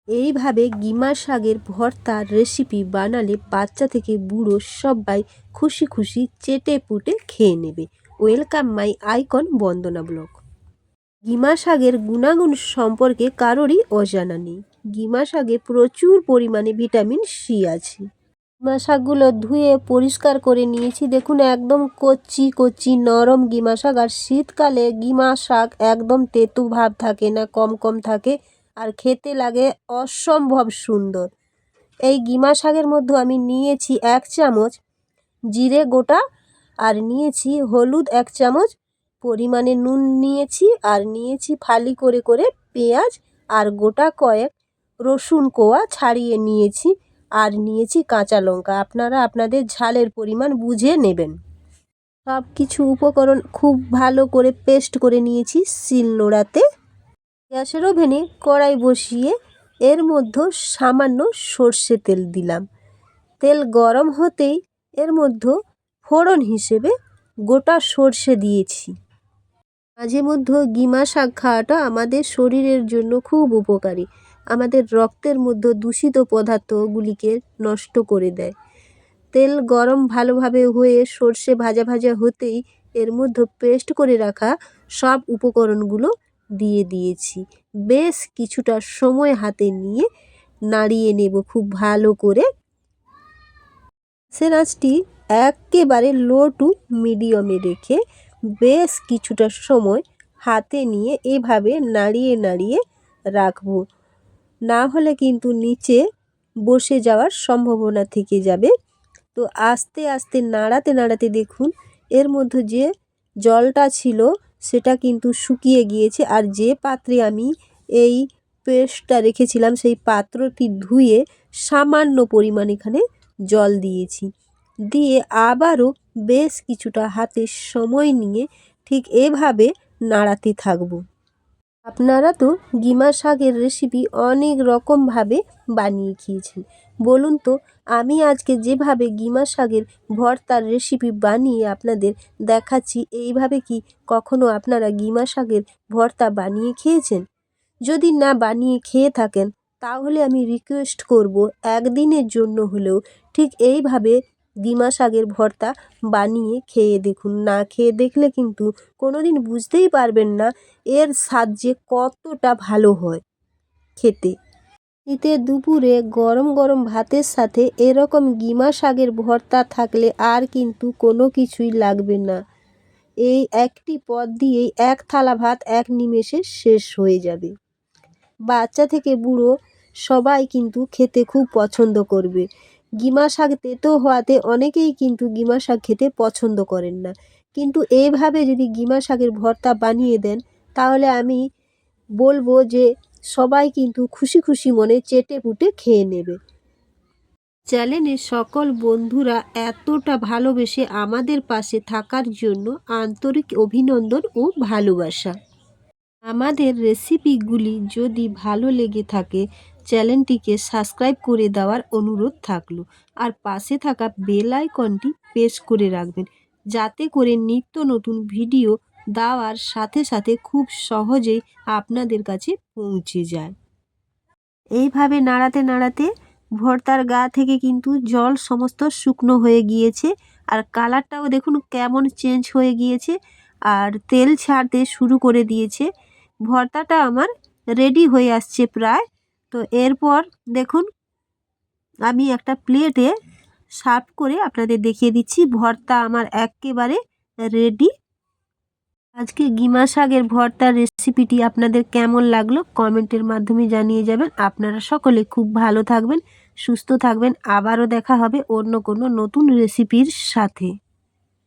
এইভাবে গিমা শাকের ভর্তার রেসিপি বানালে বাচ্চা থেকে বুড়ো সবাই খুশি খুশি চেটে পুটে খেয়ে নেবে। Welcome my icon Bandana blog. GiMA শাকের গুণাগুণ সম্পর্কে কারোরই অজানা নেই। গিমা শাকে প্রচুর পরিমাণে ভিটামিন সি আছে। গিমা শাকগুলো ধুয়ে পরিষ্কার করে নিয়েছি। দেখুন একদম কচি কচি নরম গিমা শাক। আর শীতকালে গিমা শাক একদম তেতো ভাব থাকে না, কম কম থাকে আর খেতে লাগে অসম্ভব সুন্দর। এই গিমা শাকের মধ্যে আমি নিয়েছি 1 চামচ জিরে গোটা, আর নিয়েছি হলুদ 1 চামচ, পরিমাণে নুন নিয়েছি, আর নিয়েছি ফালি করে করে পেঁয়াজ, আর গোটা কয়েক রসুন কোয়া ছাড়িয়ে নিয়েছি, আর নিয়েছি কাঁচা লঙ্কা। আপনারা আপনাদের ঝালের পরিমাণ বুঝে নেবেন। সব কিছু উপকরণ খুব ভালো করে পেস্ট করে নিয়েছি শিলনোড়াতে। গ্যাসের ওভেনে কড়াই বসিয়ে এর মধ্যে সামান্য সর্ষে তেল দিলাম। তেল গরম হতেই এর মধ্যে ফোড়ন হিসেবে গোটা সর্ষে দিয়েছি। মাঝে মধ্যে গিমা শাক খাওয়াটা আমাদের শরীরের জন্য খুব উপকারী। আমাদের রক্তের মধ্যে দূষিত পদার্থগুলিকে নষ্ট করে দেয়। তেল গরম ভালোভাবে হয়ে সর্ষে ভাজা ভাজা হতেই এর মধ্যে পেস্ট করে রাখা সব উপকরণগুলো দিয়ে দিয়েছি। বেশ কিছুটা সময় হাতে নিয়ে নাড়িয়ে নেব খুব ভালো করে। গ্যাসের আঁচটি একেবারে লো টু মিডিয়ামে রেখে বেশ কিছুটা সময় হাতে নিয়ে এভাবে নাড়িয়ে নাড়িয়ে রাখবো, না হলে কিন্তু নিচে বসে যাওয়ার সম্ভাবনা থেকে যাবে। তো আস্তে আস্তে নাড়াতে নাড়াতে দেখুন এর মধ্যে যে জলটা ছিল সেটা কিন্তু শুকিয়ে গিয়েছে। আর যে পাত্রে আমি এই পেস্টটা রেখেছিলাম সেই পাত্রটি ধুয়ে সামান্য পরিমাণ এখানে জল দিয়েছি। দিয়ে আবারও বেশ কিছুটা হাতে সময় নিয়ে ঠিক এভাবে নাড়াতে থাকবো। আপনারা তো গিমা শাকের রেসিপি অনেক রকমভাবে বানিয়ে খেয়েছেন। বলুন তো আমি আজকে যেভাবে গিমা শাকের ভর্তার রেসিপি বানিয়ে আপনাদের দেখাচ্ছি, এইভাবে কি কখনো আপনারা গিমা শাকের ভর্তা বানিয়ে খেয়েছেন? যদি না বানিয়ে খেয়ে থাকেন তাহলে আমি রিকোয়েস্ট করব একদিনের জন্য হলেও ঠিক এইভাবে গিমা শাকের ভর্তা বানিয়ে খেয়ে দেখুন। না খেয়ে দেখলে কিন্তু কোনো দিন বুঝতেই পারবেন না এর স্বাদ যে কতটা ভালো হয় খেতে। শীতের দুপুরে গরম গরম ভাতের সাথে এরকম গিমা শাকের ভর্তা থাকলে আর কিন্তু কোনো কিছুই লাগবে না। এই একটি পদ দিয়েই 1 থালা ভাত 1 নিমেষে শেষ হয়ে যাবে। বাচ্চা থেকে বুড়ো সবাই কিন্তু খেতে খুব পছন্দ করবে। গিমা শাক তেতো হওয়াতে অনেকেই কিন্তু গিমা শাক খেতে পছন্দ করেন না, কিন্তু এইভাবে যদি গিমা শাকের ভর্তা বানিয়ে দেন তাহলে আমি বলবো যে সবাই কিন্তু খুশি খুশি মনে চেটে পুটে খেয়ে নেবে। চ্যানেলের সকল বন্ধুরা এতটা ভালোবেসে আমাদের পাশে থাকার জন্য আন্তরিক অভিনন্দন ও ভালোবাসা। আমাদের রেসিপিগুলি যদি ভালো লেগে থাকে চ্যানেলটিকে সাবস্ক্রাইব করে দেওয়ার অনুরোধ থাকলো, আর পাশে থাকা বেল আইকনটি প্রেস করে রাখবেন যাতে করে নিত্য নতুন ভিডিও দেওয়ার সাথে সাথে খুব সহজেই আপনাদের কাছে পৌঁছে যায়। এইভাবে নাড়াতে নাড়াতে ভর্তার গা থেকে কিন্তু জল সমস্ত শুকনো হয়ে গিয়েছে, আর কালারটাও দেখুন কেমন চেঞ্জ হয়ে গিয়েছে, আর তেল ছাড়তে শুরু করে দিয়েছে। ভর্তাটা আমার রেডি হয়ে আসছে প্রায়। তো এরপর দেখুন আমি একটা প্লেটে সার্ভ করে আপনাদের দেখিয়ে দিচ্ছি। ভর্তা আমার একেবারে রেডি। আজকে গিমা শাকের ভর্তার রেসিপিটি আপনাদের কেমন লাগলো কমেন্টের মাধ্যমে জানিয়ে যাবেন। আপনারা সকলে খুব ভালো থাকবেন, সুস্থ থাকবেন। আবারও দেখা হবে অন্য কোনো নতুন রেসিপির সাথে।